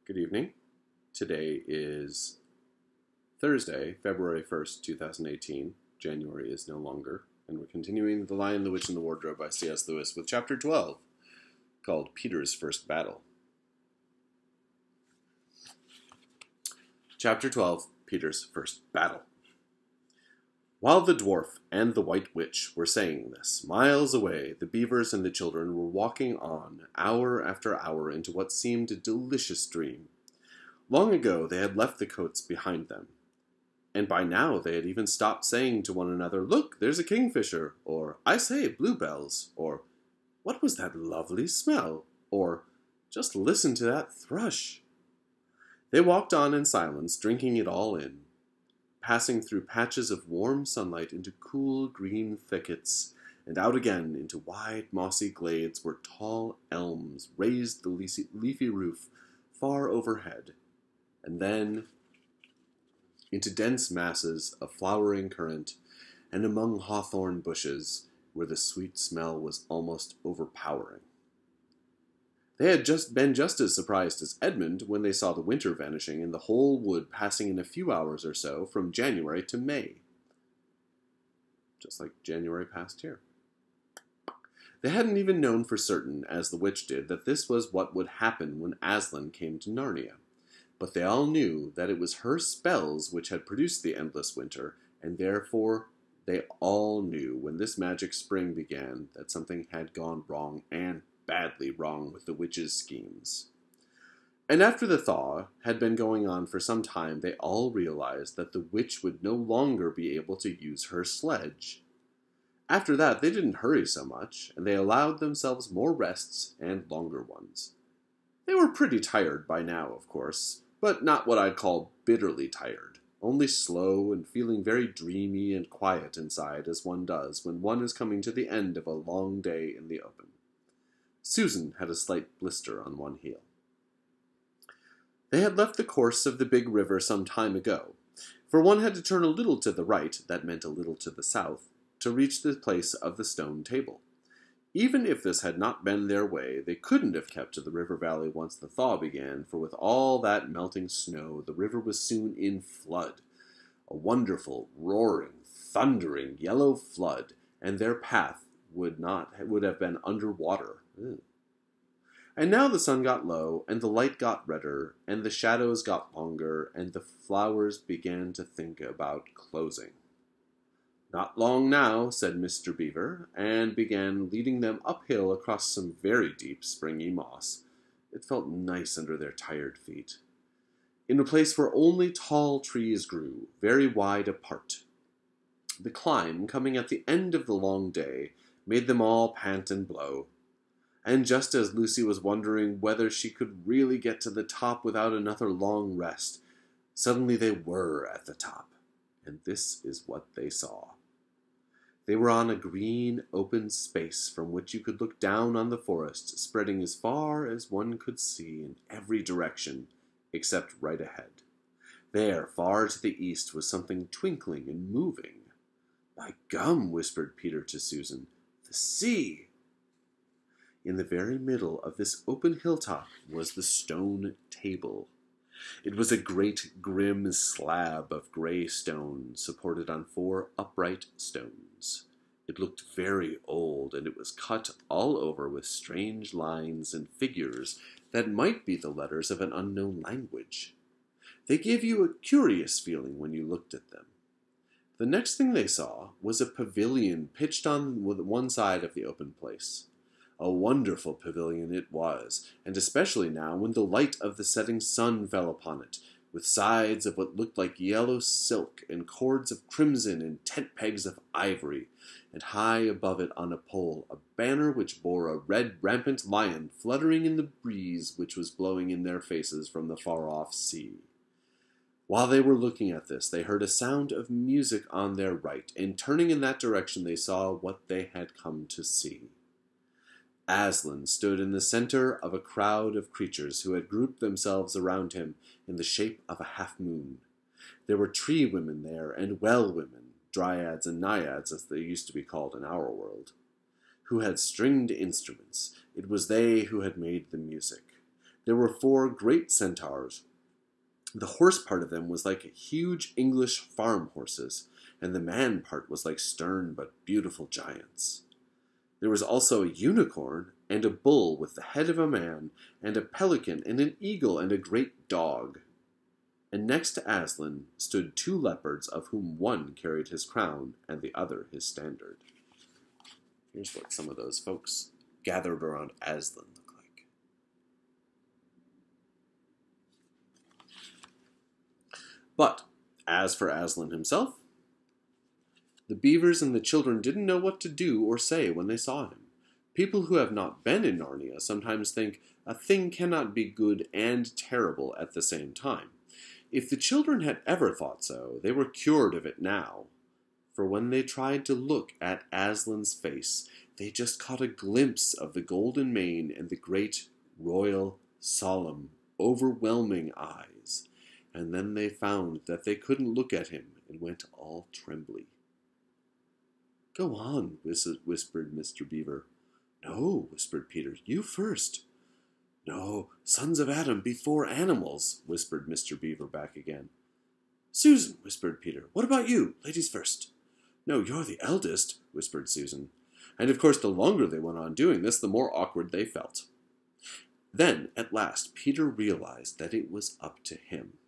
Good evening. Today is Thursday, February 1st, 2018. January is no longer, and we're continuing The Lion, the Witch, and the Wardrobe by C.S. Lewis with Chapter 12, called Peter's First Battle. Chapter 12, Peter's First Battle. While the dwarf and the white witch were saying this, miles away, the beavers and the children were walking on, hour after hour, into what seemed a delicious dream. Long ago they had left the coats behind them, and by now they had even stopped saying to one another, "Look, there's a kingfisher," or "I say, bluebells," or "What was that lovely smell?" or "Just listen to that thrush." They walked on in silence, drinking it all in, passing through patches of warm sunlight into cool green thickets, and out again into wide mossy glades where tall elms raised the leafy roof far overhead, and then into dense masses of flowering currant, and among hawthorn bushes where the sweet smell was almost overpowering. They had been just as surprised as Edmund when they saw the winter vanishing and the whole wood passing in a few hours or so from January to May. Just like January passed here. They hadn't even known for certain, as the witch did, that this was what would happen when Aslan came to Narnia. But they all knew that it was her spells which had produced the endless winter, and therefore they all knew when this magic spring began that something had gone wrong, and badly wrong, with the witch's schemes. And after the thaw had been going on for some time, they all realized that the witch would no longer be able to use her sledge. After that, they didn't hurry so much, and they allowed themselves more rests and longer ones. They were pretty tired by now, of course, but not what I'd call bitterly tired, only slow and feeling very dreamy and quiet inside, as one does when one is coming to the end of a long day in the open. Susan had a slight blister on one heel. They had left the course of the big river some time ago, for one had to turn a little to the right, that meant a little to the south, to reach the place of the stone table. Even if this had not been their way, they couldn't have kept to the river valley once the thaw began, for with all that melting snow, the river was soon in flood. A wonderful, roaring, thundering yellow flood, and their path would have been under water. And now the sun got low, and the light got redder, and the shadows got longer, and the flowers began to think about closing. "Not long now," said Mr. Beaver, and began leading them uphill across some very deep, springy moss. It felt nice under their tired feet, in a place where only tall trees grew, very wide apart. The climb, coming at the end of the long day, made them all pant and blow. And just as Lucy was wondering whether she could really get to the top without another long rest, suddenly they were at the top, and this is what they saw. They were on a green, open space from which you could look down on the forest, spreading as far as one could see in every direction, except right ahead. There, far to the east, was something twinkling and moving. "By gum," whispered Peter to Susan, "the sea!" In the very middle of this open hilltop was the stone table. It was a great grim slab of gray stone, supported on 4 upright stones. It looked very old, and it was cut all over with strange lines and figures that might be the letters of an unknown language. They gave you a curious feeling when you looked at them. The next thing they saw was a pavilion pitched on one side of the open place. A wonderful pavilion it was, and especially now when the light of the setting sun fell upon it, with sides of what looked like yellow silk, and cords of crimson, and tent pegs of ivory, and high above it on a pole a banner which bore a red rampant lion fluttering in the breeze which was blowing in their faces from the far-off sea. While they were looking at this, they heard a sound of music on their right, and turning in that direction they saw what they had come to see. Aslan stood in the center of a crowd of creatures who had grouped themselves around him in the shape of a half-moon. There were tree women there, and well women, dryads and naiads as they used to be called in our world, who had stringed instruments. It was they who had made the music. There were 4 great centaurs. The horse part of them was like huge English farm horses, and the man part was like stern but beautiful giants. There was also a unicorn, and a bull with the head of a man, and a pelican, and an eagle, and a great dog. And next to Aslan stood 2 leopards, of whom one carried his crown, and the other his standard. Here's what some of those folks gathered around Aslan look like. But, as for Aslan himself, the beavers and the children didn't know what to do or say when they saw him. People who have not been in Narnia sometimes think a thing cannot be good and terrible at the same time. If the children had ever thought so, they were cured of it now. For when they tried to look at Aslan's face, they just caught a glimpse of the golden mane and the great, royal, solemn, overwhelming eyes. And then they found that they couldn't look at him and went all trembly. "Go on," whispered Mr. Beaver. "No," whispered Peter, "you first." "No, sons of Adam before animals," whispered Mr. Beaver back again. "Susan," whispered Peter, "what about you? Ladies first." "No, you're the eldest," whispered Susan. And of course the longer they went on doing this, the more awkward they felt. Then, at last, Peter realized that it was up to him.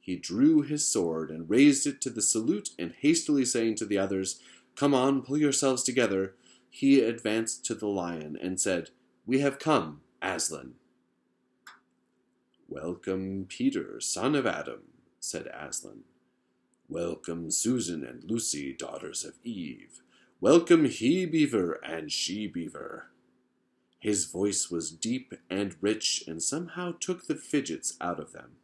He drew his sword and raised it to the salute, and hastily saying to the others, "Come on, pull yourselves together," he advanced to the lion and said, "We have come, Aslan." "Welcome, Peter, son of Adam," said Aslan. "Welcome, Susan and Lucy, daughters of Eve. Welcome, he-beaver and she-beaver." His voice was deep and rich, and somehow took the fidgets out of them.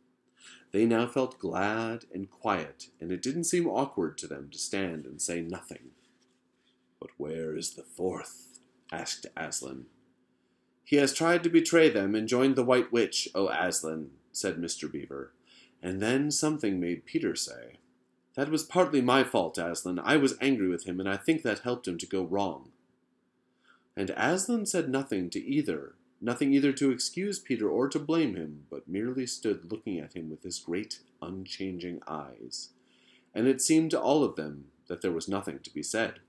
They now felt glad and quiet, and it didn't seem awkward to them to stand and say nothing. "But where is the 4th?" asked Aslan. "He has tried to betray them and joined the White Witch, O Aslan," said Mr. Beaver. And then something made Peter say, "That was partly my fault, Aslan. I was angry with him, and I think that helped him to go wrong." And Aslan said nothing either to excuse Peter or to blame him, but merely stood looking at him with his great, unchanging eyes. And it seemed to all of them that there was nothing to be said.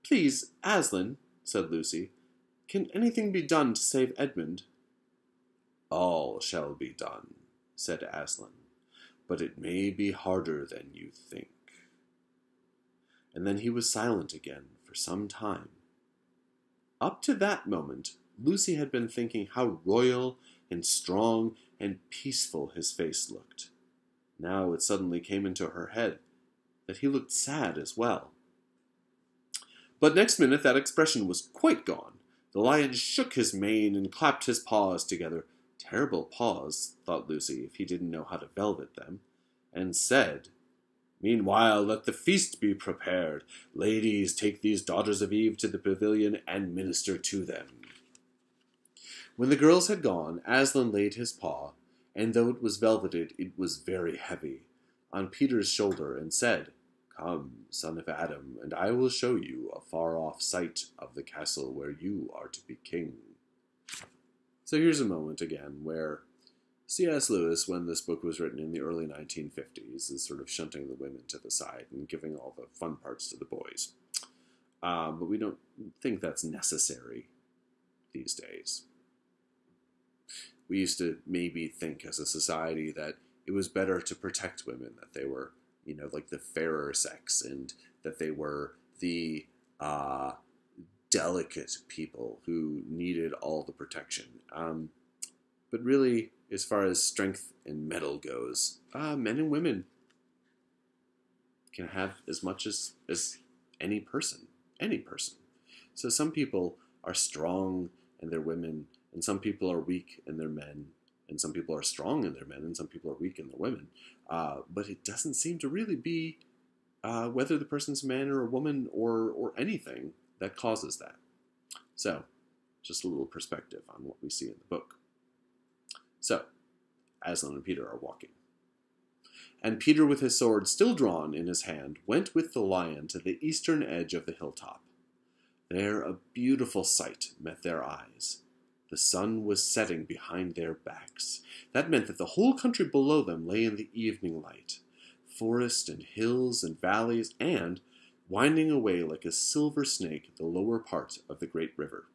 "Please, Aslan," said Lucy, "can anything be done to save Edmund?" "All shall be done," said Aslan, "but it may be harder than you think." And then he was silent again for some time. Up to that moment, Lucy had been thinking how royal and strong and peaceful his face looked. Now it suddenly came into her head that he looked sad as well. But next minute that expression was quite gone. The lion shook his mane and clapped his paws together. Terrible paws, thought Lucy, if he didn't know how to velvet them, and said, "Meanwhile, let the feast be prepared. Ladies, take these daughters of Eve to the pavilion and minister to them." When the girls had gone, Aslan laid his paw, and though it was velveted, it was very heavy, on Peter's shoulder, and said, "Come, son of Adam, and I will show you a far-off sight of the castle where you are to be king." So here's a moment again where C.S. Lewis, when this book was written in the early 1950s, is sort of shunting the women to the side and giving all the fun parts to the boys. But we don't think that's necessary these days. We used to maybe think as a society that it was better to protect women, that they were, like the fairer sex, and that they were the delicate people who needed all the protection. But really, as far as strength and mettle goes, men and women can have as much as any person. So some people are strong and they're women, and some people are weak and they're men, and some people are strong and they're men, and some people are weak and they're women. But it doesn't seem to really be whether the person's a man or a woman or anything that causes that. So, just a little perspective on what we see in the book. So, Aslan and Peter are walking. And Peter, with his sword still drawn in his hand, went with the lion to the eastern edge of the hilltop. There a beautiful sight met their eyes. The sun was setting behind their backs. That meant that the whole country below them lay in the evening light. Forest and hills and valleys, and, winding away like a silver snake, the lower part of the great river.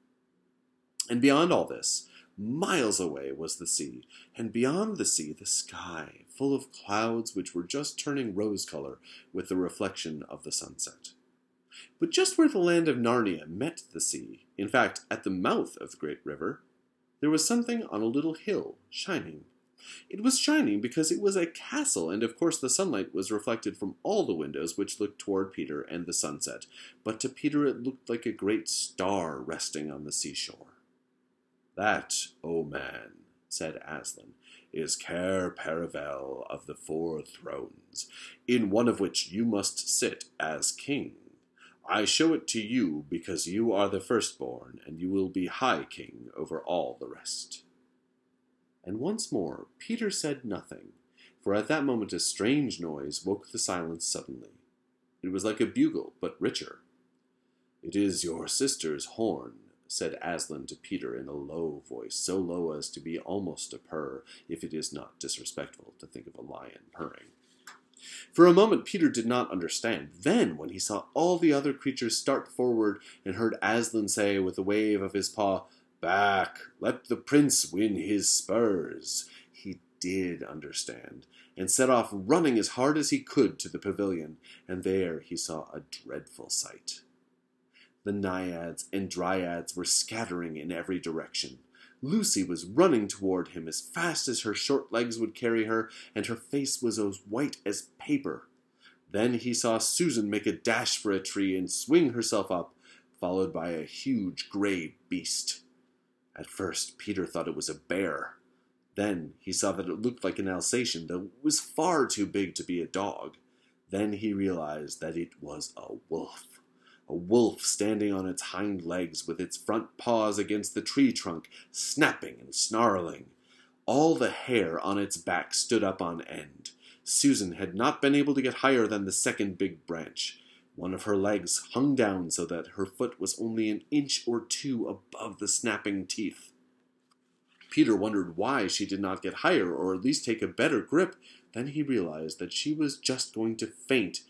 And beyond all this, miles away, was the sea, and beyond the sea the sky, full of clouds which were just turning rose color with the reflection of the sunset. But just where the land of Narnia met the sea, in fact, at the mouth of the great river, there was something on a little hill, shining. It was shining because it was a castle, and of course the sunlight was reflected from all the windows which looked toward Peter and the sunset, but to Peter it looked like a great star resting on the seashore. "That, O man," said Aslan, "is Cair Paravel of the Four Thrones, in one of which you must sit as king. I show it to you because you are the firstborn, and you will be high king over all the rest." And once more Peter said nothing, for at that moment a strange noise woke the silence suddenly. It was like a bugle, but richer. "It is your sister's horn," said Aslan to Peter in a low voice, so low as to be almost a purr, if it is not disrespectful to think of a lion purring. For a moment Peter did not understand. Then, when he saw all the other creatures start forward and heard Aslan say with a wave of his paw, "Back! Let the prince win his spurs," he did understand, and set off running as hard as he could to the pavilion, and there he saw a dreadful sight. The naiads and dryads were scattering in every direction. Lucy was running toward him as fast as her short legs would carry her, and her face was as white as paper. Then he saw Susan make a dash for a tree and swing herself up, followed by a huge gray beast. At first Peter thought it was a bear. Then he saw that it looked like an Alsatian, though it was far too big to be a dog. Then he realized that it was a wolf. A wolf standing on its hind legs with its front paws against the tree trunk, snapping and snarling. All the hair on its back stood up on end. Susan had not been able to get higher than the second big branch. One of her legs hung down so that her foot was only an inch or two above the snapping teeth. Peter wondered why she did not get higher, or at least take a better grip. Then he realized that she was just going to faint,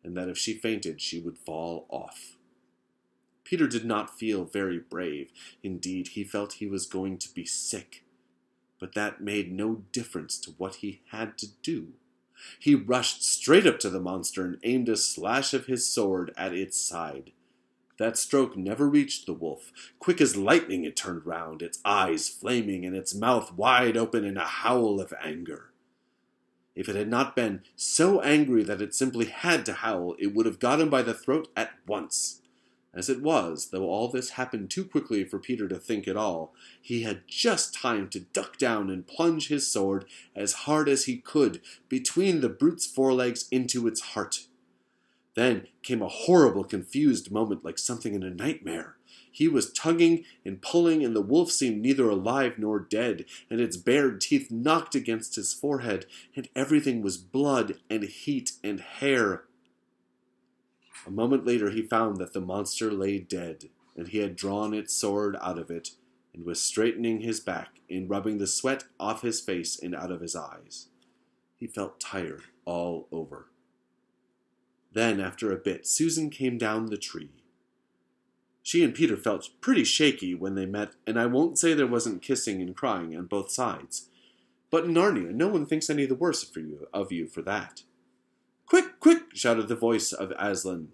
and that if she fainted she would fall off. Peter did not feel very brave. Indeed, he felt he was going to be sick. But that made no difference to what he had to do. He rushed straight up to the monster and aimed a slash of his sword at its side. That stroke never reached the wolf. Quick as lightning it turned round, its eyes flaming and its mouth wide open in a howl of anger. If it had not been so angry that it simply had to howl, it would have got him by the throat at once. As it was, though all this happened too quickly for Peter to think at all, he had just time to duck down and plunge his sword as hard as he could between the brute's forelegs into its heart. Then came a horrible, confused moment like something in a nightmare. He was tugging and pulling, and the wolf seemed neither alive nor dead, and its bared teeth knocked against his forehead, and everything was blood and heat and hair. A moment later he found that the monster lay dead, and he had drawn its sword out of it, and was straightening his back and rubbing the sweat off his face and out of his eyes. He felt tired all over. Then, after a bit, Susan came down the tree. She and Peter felt pretty shaky when they met, and I won't say there wasn't kissing and crying on both sides. But in Narnia, no one thinks any the worse of you for that. "Quick, quick!" shouted the voice of Aslan.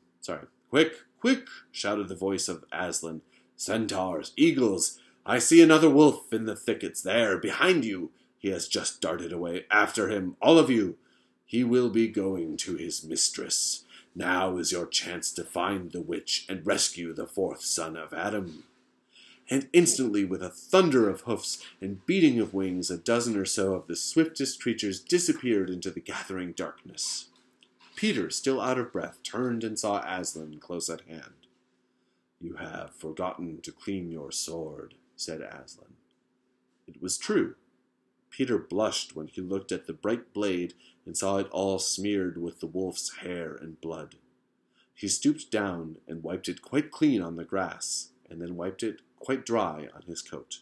"Quick, quick!" shouted the voice of Aslan. "Centaurs, eagles! I see another wolf in the thickets there, behind you. He has just darted away. After him, all of you. He will be going to his mistress. Now is your chance to find the witch and rescue the fourth son of Adam." And instantly, with a thunder of hoofs and beating of wings, a dozen or so of the swiftest creatures disappeared into the gathering darkness. Peter, still out of breath, turned and saw Aslan close at hand. "You have forgotten to clean your sword," said Aslan. It was true. Peter blushed when he looked at the bright blade and saw it all smeared with the wolf's hair and blood. He stooped down and wiped it quite clean on the grass, and then wiped it quite dry on his coat.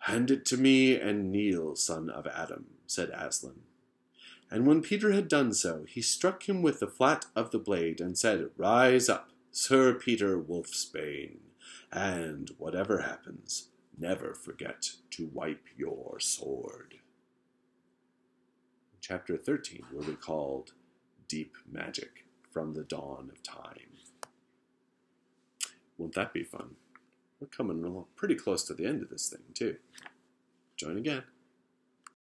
"Hand it to me and kneel, son of Adam," said Aslan. And when Peter had done so, he struck him with the flat of the blade and said, "Rise up, Sir Peter Wolfsbane, and whatever happens, never forget to wipe your sword." Chapter 13 will be called Deep Magic from the Dawn of Time. Won't that be fun? We're coming pretty close to the end of this thing, too. Join again.